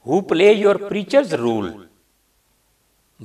who play your preacher's rule.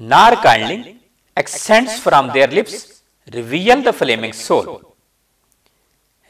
Nor kindling accents from their lips reveal the flaming soul.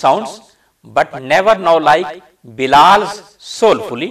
sounds but never now like Bilal's soulfully.